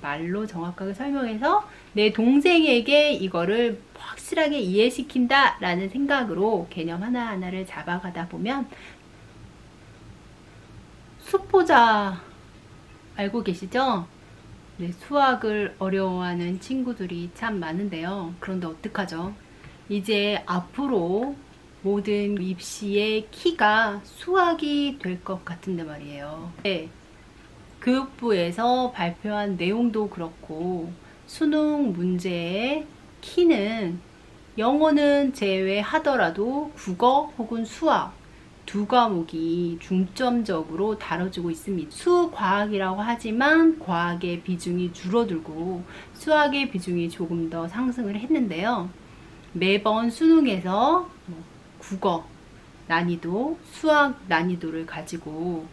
말로 정확하게 설명해서 내 동생에게 이거를 확실하게 이해시킨다 라는 생각으로 개념 하나하나를 잡아가다 보면, 수포자 알고 계시죠? 네, 수학을 어려워하는 친구들이 참 많은데요. 그런데 어떡하죠? 이제 앞으로 모든 입시의 키가 수학이 될 것 같은데 말이에요. 네, 교육부에서 발표한 내용도 그렇고 수능 문제의 키는 영어는 제외하더라도 국어 혹은 수학 두 과목이 중점적으로 다뤄지고 있습니다. 수과학이라고 하지만 과학의 비중이 줄어들고 수학의 비중이 조금 더 상승을 했는데요. 매번 수능에서 국어 난이도, 수학 난이도를 가지고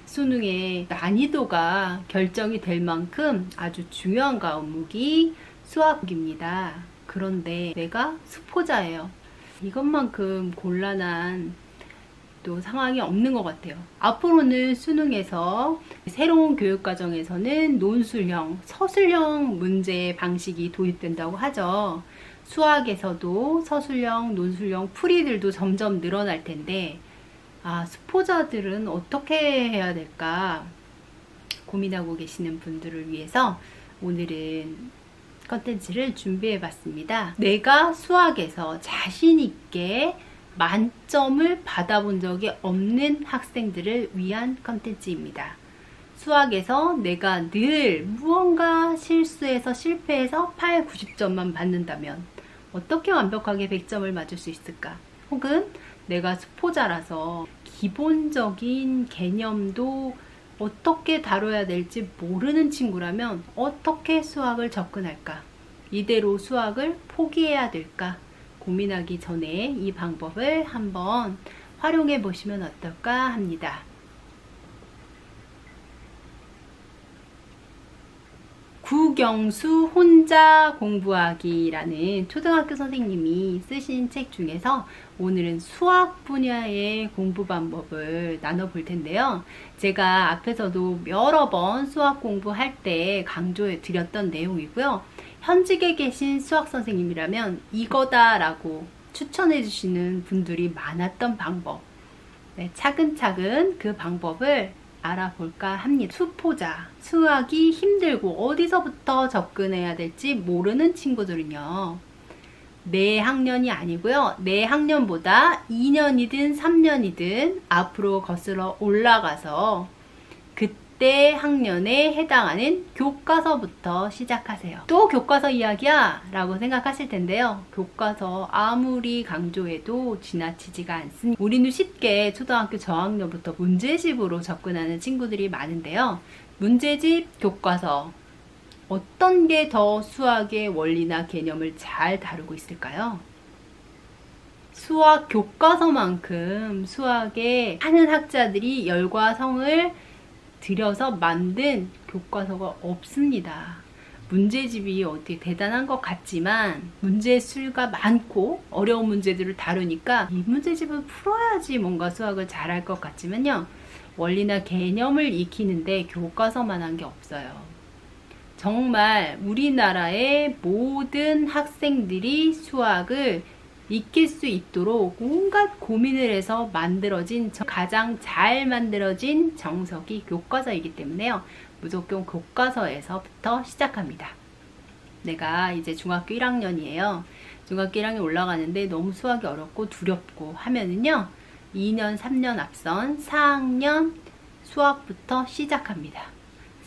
수능의 난이도가 결정이 될 만큼 아주 중요한 과목이 수학입니다. 그런데 내가 수포자예요. 이것만큼 곤란한 또 상황이 없는 것 같아요. 앞으로는 수능에서 새로운 교육과정에서는 논술형, 서술형 문제 방식이 도입된다고 하죠. 수학에서도 서술형, 논술형 풀이들도 점점 늘어날 텐데, 수포자들은 어떻게 해야 될까 고민하고 계시는 분들을 위해서 오늘은 컨텐츠를 준비해 봤습니다. 내가 수학에서 자신 있게 만점을 받아본 적이 없는 학생들을 위한 컨텐츠입니다. 수학에서 내가 늘 무언가 실수해서 실패해서 8, 90점만 받는다면 어떻게 완벽하게 100점을 맞을 수 있을까? 혹은 내가 수포자라서 기본적인 개념도 어떻게 다뤄야 될지 모르는 친구라면 어떻게 수학을 접근할까? 이대로 수학을 포기해야 될까? 고민하기 전에 이 방법을 한번 활용해 보시면 어떨까 합니다. 구경수 혼자 공부하기라는 초등학교 선생님이 쓰신 책 중에서 오늘은 수학 분야의 공부 방법을 나눠볼 텐데요. 제가 앞에서도 여러 번 수학 공부할 때 강조해 드렸던 내용이고요. 현직에 계신 수학 선생님이라면 이거다라고 추천해 주시는 분들이 많았던 방법. 네, 차근차근 그 방법을 알아볼까 합니다. 수포자, 수학이 힘들고 어디서부터 접근해야 될지 모르는 친구들은요. 내 학년이 아니고요. 내 학년보다 2년이든 3년이든 앞으로 거슬러 올라가서 그때 학년에 해당하는 교과서부터 시작하세요. 또 교과서 이야기야? 라고 생각하실 텐데요. 교과서 아무리 강조해도 지나치지가 않습니다. 우리는 쉽게 초등학교 저학년부터 문제집으로 접근하는 친구들이 많은데요. 문제집, 교과서 어떤 게 더 수학의 원리나 개념을 잘 다루고 있을까요? 수학 교과서만큼 수학에 하는 학자들이 열과 성을 들여서 만든 교과서가 없습니다. 문제집이 어떻게 대단한 것 같지만 문제 수가 많고 어려운 문제들을 다루니까 이 문제집을 풀어야지 뭔가 수학을 잘할 것 같지만요. 원리나 개념을 익히는데 교과서만 한 게 없어요. 정말 우리나라의 모든 학생들이 수학을 익힐 수 있도록 온갖 고민을 해서 만들어진 가장 잘 만들어진 정석이 교과서이기 때문에요. 무조건 교과서에서부터 시작합니다. 내가 이제 중학교 1학년이에요. 중학교 1학년 올라가는데 너무 수학이 어렵고 두렵고 하면은요. 2년, 3년 앞선 4학년 수학부터 시작합니다.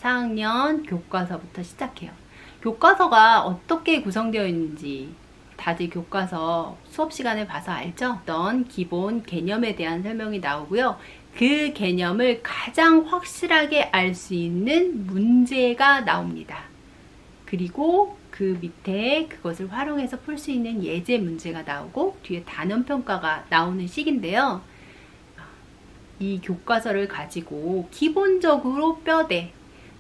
4학년 교과서부터 시작해요. 교과서가 어떻게 구성되어 있는지 다들 교과서 수업 시간에 봐서 알죠? 어떤 기본 개념에 대한 설명이 나오고요. 그 개념을 가장 확실하게 알 수 있는 문제가 나옵니다. 그리고 그 밑에 그것을 활용해서 풀 수 있는 예제 문제가 나오고 뒤에 단원평가가 나오는 시기인데요. 이 교과서를 가지고 기본적으로 뼈대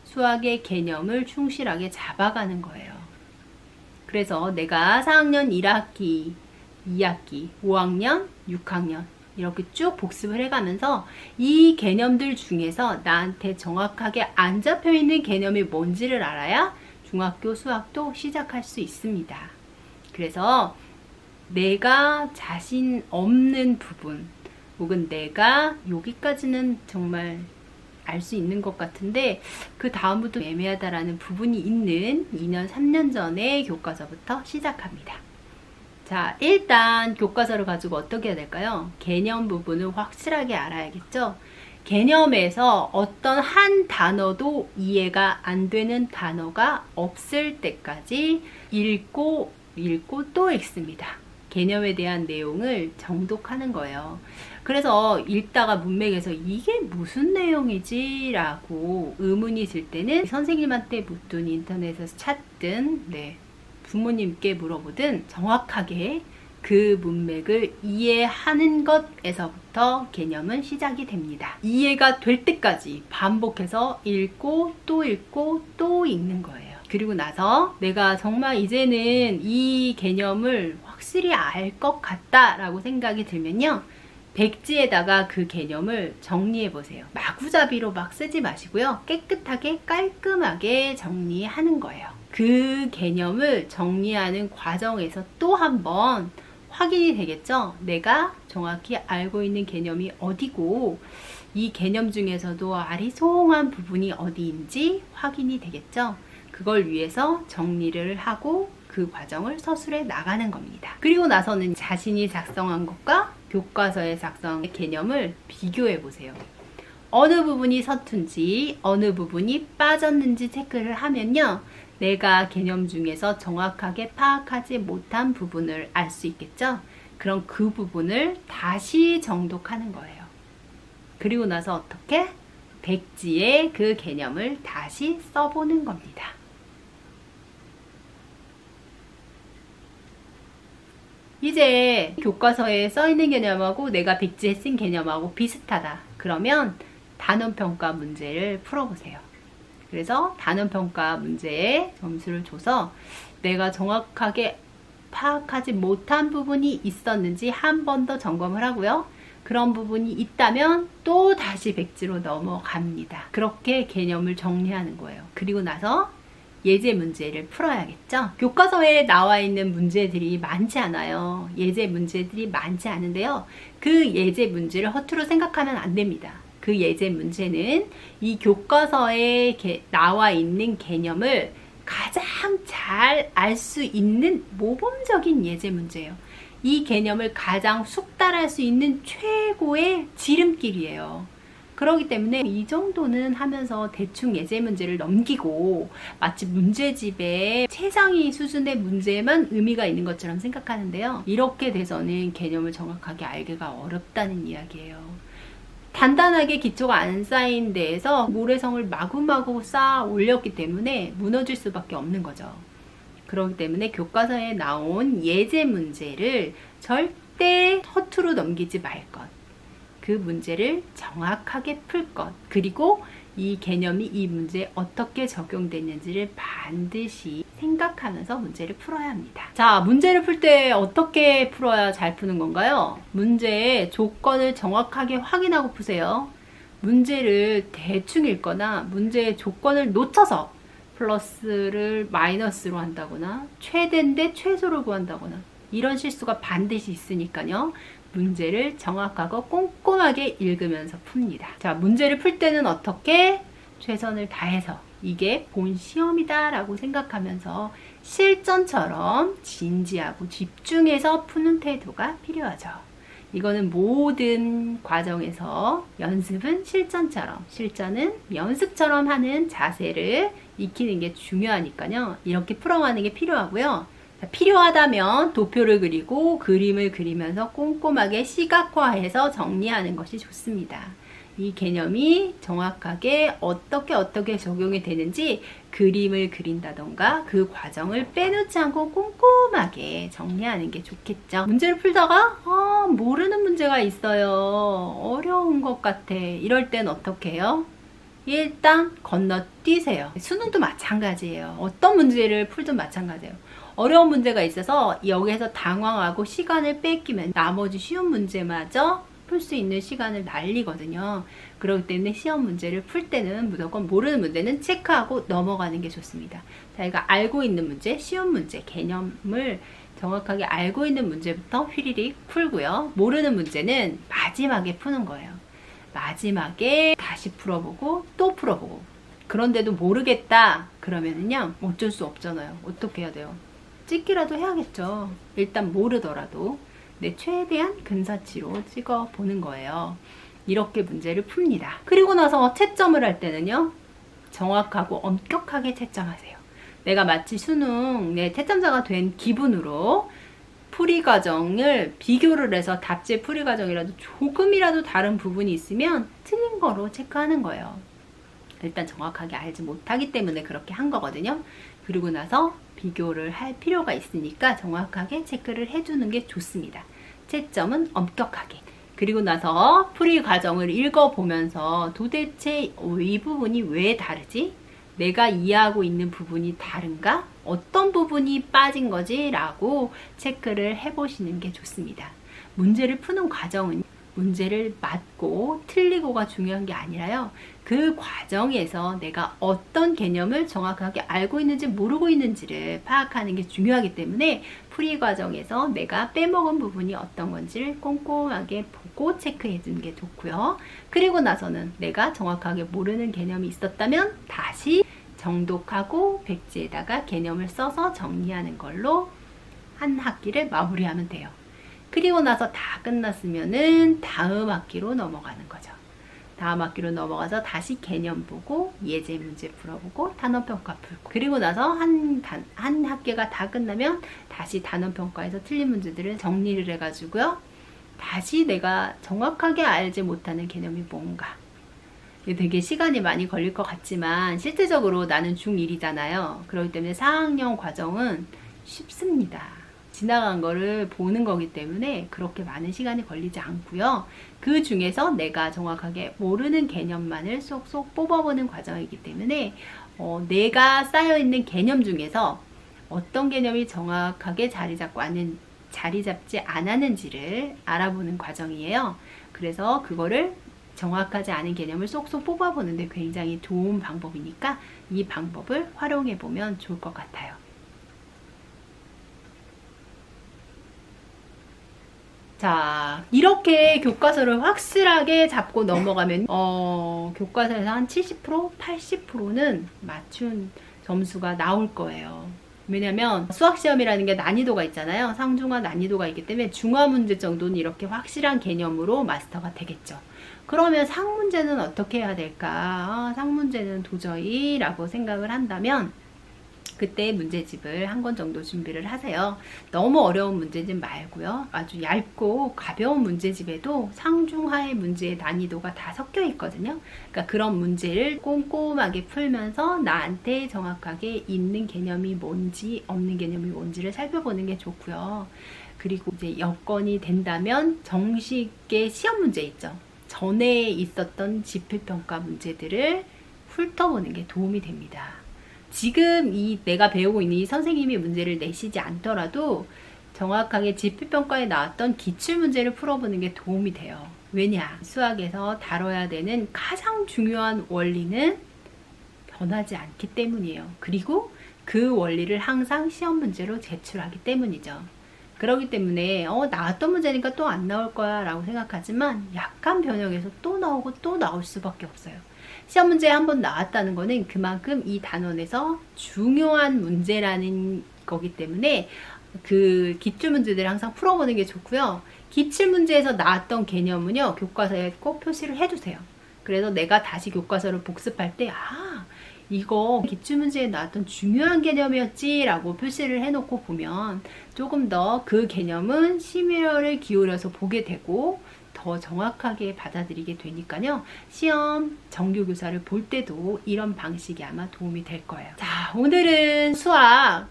수학의 개념을 충실하게 잡아가는 거예요. 그래서 내가 4학년 1학기, 2학기, 5학년, 6학년 이렇게 쭉 복습을 해가면서 이 개념들 중에서 나한테 정확하게 안 잡혀있는 개념이 뭔지를 알아야 중학교 수학도 시작할 수 있습니다. 그래서 내가 자신 없는 부분 혹은 내가 여기까지는 정말 알 수 있는 것 같은데 그 다음부터 애매하다라는 부분이 있는 2년, 3년 전의 교과서부터 시작합니다. 자, 일단 교과서를 가지고 어떻게 해야 될까요? 개념 부분을 확실하게 알아야겠죠? 개념에서 어떤 한 단어도 이해가 안 되는 단어가 없을 때까지 읽고 또 읽습니다. 개념에 대한 내용을 정독하는 거예요. 그래서 읽다가 문맥에서 이게 무슨 내용이지? 라고 의문이 들 때는 선생님한테 묻든 인터넷에서 찾든 부모님께 물어보든 정확하게 그 문맥을 이해하는 것에서부터 개념은 시작이 됩니다. 이해가 될 때까지 반복해서 읽고 또 읽는 거예요. 그리고 나서 내가 정말 이제는 이 개념을 확실히 알 것 같다라고 생각이 들면요. 백지에다가 그 개념을 정리해 보세요. 마구잡이로 막 쓰지 마시고요. 깨끗하게 깔끔하게 정리하는 거예요. 그 개념을 정리하는 과정에서 또 한 번 확인이 되겠죠? 내가 정확히 알고 있는 개념이 어디고 이 개념 중에서도 아리송한 부분이 어디인지 확인이 되겠죠? 그걸 위해서 정리를 하고 그 과정을 서술해 나가는 겁니다. 그리고 나서는 자신이 작성한 것과 교과서에 작성한 개념을 비교해 보세요. 어느 부분이 서툰지 어느 부분이 빠졌는지 체크를 하면요. 내가 개념 중에서 정확하게 파악하지 못한 부분을 알 수 있겠죠? 그럼 그 부분을 다시 정독하는 거예요. 그리고 나서 어떻게? 백지에 그 개념을 다시 써보는 겁니다. 이제 교과서에 써있는 개념하고 내가 백지에 쓴 개념하고 비슷하다. 그러면 단원평가 문제를 풀어보세요. 그래서 단원평가 문제에 점수를 줘서 내가 정확하게 파악하지 못한 부분이 있었는지 한 번 더 점검을 하고요. 그런 부분이 있다면 또 다시 백지로 넘어갑니다. 그렇게 개념을 정리하는 거예요. 그리고 나서 예제 문제를 풀어야겠죠. 교과서에 나와 있는 문제들이 많지 않아요. 예제 문제들이 많지 않은데요. 그 예제 문제를 허투루 생각하면 안 됩니다. 그 예제 문제는 이 교과서에 나와 있는 개념을 가장 잘 알 수 있는 모범적인 예제 문제예요. 이 개념을 가장 숙달할 수 있는 최고의 지름길이에요. 그렇기 때문에 이 정도는 하면서 대충 예제 문제를 넘기고 마치 문제집에 최상위 수준의 문제만 의미가 있는 것처럼 생각하는데요. 이렇게 돼서는 개념을 정확하게 알기가 어렵다는 이야기예요. 단단하게 기초가 안 쌓인 데에서 모래성을 마구마구 쌓아 올렸기 때문에 무너질 수밖에 없는 거죠. 그렇기 때문에 교과서에 나온 예제 문제를 절대 허투루 넘기지 말 것. 그 문제를 정확하게 풀 것. 그리고 이 개념이 이 문제에 어떻게 적용됐는지를 반드시 생각하면서 문제를 풀어야 합니다. 자, 문제를 풀 때 어떻게 풀어야 잘 푸는 건가요? 문제의 조건을 정확하게 확인하고 푸세요. 문제를 대충 읽거나 문제의 조건을 놓쳐서 플러스를 마이너스로 한다거나 최대인데 최소를 구한다거나 이런 실수가 반드시 있으니까요. 문제를 정확하고 꼼꼼하게 읽으면서 풉니다. 자, 문제를 풀 때는 어떻게? 최선을 다해서 이게 본 시험이다 라고 생각하면서 실전처럼 진지하고 집중해서 푸는 태도가 필요하죠. 이거는 모든 과정에서 연습은 실전처럼, 실전은 연습처럼 하는 자세를 익히는 게 중요하니까요. 이렇게 풀어가는 게 필요하고요. 필요하다면 도표를 그리고 그림을 그리면서 꼼꼼하게 시각화해서 정리하는 것이 좋습니다. 이 개념이 정확하게 어떻게 적용이 되는지 그림을 그린다던가 그 과정을 빼놓지 않고 꼼꼼하게 정리하는 게 좋겠죠. 문제를 풀다가 모르는 문제가 있어요. 어려운 것 같아. 이럴 땐 어떻게 해요? 일단 건너뛰세요. 수능도 마찬가지예요. 어떤 문제를 풀든 마찬가지예요. 어려운 문제가 있어서 여기에서 당황하고 시간을 뺏기면 나머지 쉬운 문제마저 풀 수 있는 시간을 날리거든요. 그렇기 때문에 시험 문제를 풀 때는 무조건 모르는 문제는 체크하고 넘어가는 게 좋습니다. 자기가 알고 있는 문제, 쉬운 문제, 개념을 정확하게 알고 있는 문제부터 휘리릭 풀고요. 모르는 문제는 마지막에 푸는 거예요. 마지막에 다시 풀어보고 또 풀어보고. 그런데도 모르겠다 그러면은요, 어쩔 수 없잖아요. 어떻게 해야 돼요? 찍기라도 해야겠죠. 일단 모르더라도 내 최대한 근사치로 찍어보는 거예요. 이렇게 문제를 풉니다. 그리고 나서 채점을 할 때는요, 정확하고 엄격하게 채점하세요. 내가 마치 수능의 채점자가 된 기분으로 풀이 과정을 비교를 해서 답지 풀이 과정이라도 조금이라도 다른 부분이 있으면 틀린 거로 체크하는 거예요. 일단 정확하게 알지 못하기 때문에 그렇게 한 거거든요. 그리고 나서 비교를 할 필요가 있으니까 정확하게 체크를 해주는 게 좋습니다. 채점은 엄격하게. 그리고 나서 풀이 과정을 읽어보면서 도대체 이 부분이 왜 다르지? 내가 이해하고 있는 부분이 다른가? 어떤 부분이 빠진 거지? 라고 체크를 해보시는 게 좋습니다. 문제를 푸는 과정은 문제를 맞고 틀리고가 중요한 게 아니라요. 그 과정에서 내가 어떤 개념을 정확하게 알고 있는지 모르고 있는지를 파악하는 게 중요하기 때문에 풀이 과정에서 내가 빼먹은 부분이 어떤 건지를 꼼꼼하게 보고 체크해 주는 게 좋고요. 그리고 나서는 내가 정확하게 모르는 개념이 있었다면 다시 정독하고 백지에다가 개념을 써서 정리하는 걸로 한 학기를 마무리하면 돼요. 그리고 나서 다 끝났으면은 다음 학기로 넘어가는 거죠. 다음 학기로 넘어가서 다시 개념 보고 예제 문제 풀어보고 단원평가 풀고, 그리고 나서 한 학기가 다 끝나면 다시 단원평가에서 틀린 문제들을 정리를 해가지고요. 다시 내가 정확하게 알지 못하는 개념이 뭔가. 되게 시간이 많이 걸릴 것 같지만 실질적으로 나는 중1이잖아요. 그렇기 때문에 4학년 과정은 쉽습니다. 지나간 거를 보는 거기 때문에 그렇게 많은 시간이 걸리지 않고요. 그 중에서 내가 정확하게 모르는 개념만을 쏙쏙 뽑아보는 과정이기 때문에 내가 쌓여있는 개념 중에서 어떤 개념이 정확하게 자리 잡지 않았는지를 알아보는 과정이에요. 그래서 그거를 정확하지 않은 개념을 쏙쏙 뽑아보는데 굉장히 좋은 방법이니까 이 방법을 활용해보면 좋을 것 같아요. 자, 이렇게 교과서를 확실하게 잡고 넘어가면 교과서에서 한 70%, 80%는 맞춘 점수가 나올 거예요. 왜냐면 수학시험이라는 게 난이도가 있잖아요. 상중하 난이도가 있기 때문에 중하 문제 정도는 이렇게 확실한 개념으로 마스터가 되겠죠. 그러면 상문제는 어떻게 해야 될까? 상문제는 도저히 라고 생각을 한다면 그때 문제집을 한 권 정도 준비를 하세요. 너무 어려운 문제집 말고요. 아주 얇고 가벼운 문제집에도 상중하의 문제의 난이도가 다 섞여 있거든요. 그러니까 그런 문제를 꼼꼼하게 풀면서 나한테 정확하게 있는 개념이 뭔지 없는 개념이 뭔지를 살펴보는 게 좋고요. 그리고 이제 여건이 된다면 정식의 시험 문제 있죠. 전에 있었던 지필평가 문제들을 훑어보는 게 도움이 됩니다. 지금 내가 배우고 있는 이 선생님이 문제를 내시지 않더라도 정확하게 지필평가에 나왔던 기출문제를 풀어보는 게 도움이 돼요. 왜냐? 수학에서 다뤄야 되는 가장 중요한 원리는 변하지 않기 때문이에요. 그리고 그 원리를 항상 시험 문제로 제출하기 때문이죠. 그렇기 때문에 나왔던 문제니까 또 안 나올 거야 라고 생각하지만 약간 변형해서 또 나오고 또 나올 수밖에 없어요. 시험 문제에 한번 나왔다는 거는 그만큼 이 단원에서 중요한 문제라는 거기 때문에 그 기출문제들을 항상 풀어보는 게 좋고요. 기출문제에서 나왔던 개념은요, 교과서에 꼭 표시를 해주세요. 그래서 내가 다시 교과서를 복습할 때 이거 기출문제에 나왔던 중요한 개념이었지 라고 표시를 해놓고 보면 조금 더 그 개념은 심혈을 기울여서 보게 되고 더 정확하게 받아들이게 되니까요. 시험 정규교사를 볼 때도 이런 방식이 아마 도움이 될 거예요. 자, 오늘은 수학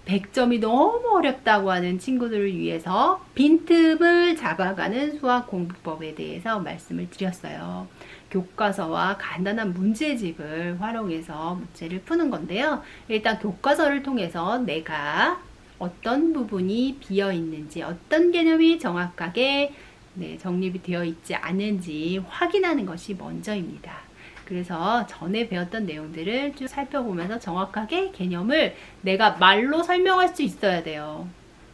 100점이 너무 어렵다고 하는 친구들을 위해서 빈틈을 잡아가는 수학 공부법에 대해서 말씀을 드렸어요. 교과서와 간단한 문제집을 활용해서 문제를 푸는 건데요. 일단 교과서를 통해서 내가 어떤 부분이 비어 있는지, 어떤 개념이 정확하게 네, 정립이 되어 있지 않은지 확인하는 것이 먼저입니다. 그래서 전에 배웠던 내용들을 쭉 살펴보면서 정확하게 개념을 내가 말로 설명할 수 있어야 돼요.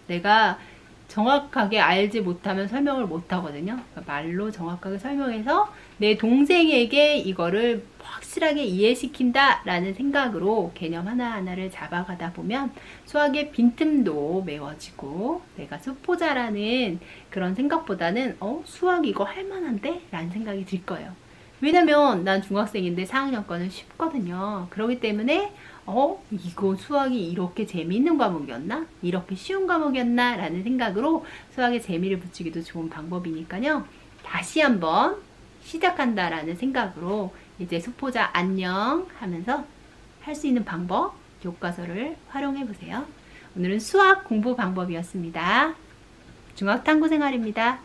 내가 정확하게 알지 못하면 설명을 못 하거든요. 그러니까 말로 정확하게 설명해서 내 동생에게 이거를 확실하게 이해시킨다 라는 생각으로 개념 하나하나를 잡아가다 보면 수학의 빈틈도 메워지고 내가 수포자라는 그런 생각보다는 수학 이거 할만한데? 라는 생각이 들 거예요. 왜냐면 난 중학생인데 4학년 거는 쉽거든요. 그렇기 때문에 이거 수학이 이렇게 재미있는 과목이었나? 이렇게 쉬운 과목이었나? 라는 생각으로 수학에 재미를 붙이기도 좋은 방법이니까요. 다시 한번 시작한다 라는 생각으로 이제 수포자 안녕 하면서 할 수 있는 방법, 교과서를 활용해 보세요. 오늘은 수학 공부 방법이었습니다. 중학탐구 생활입니다.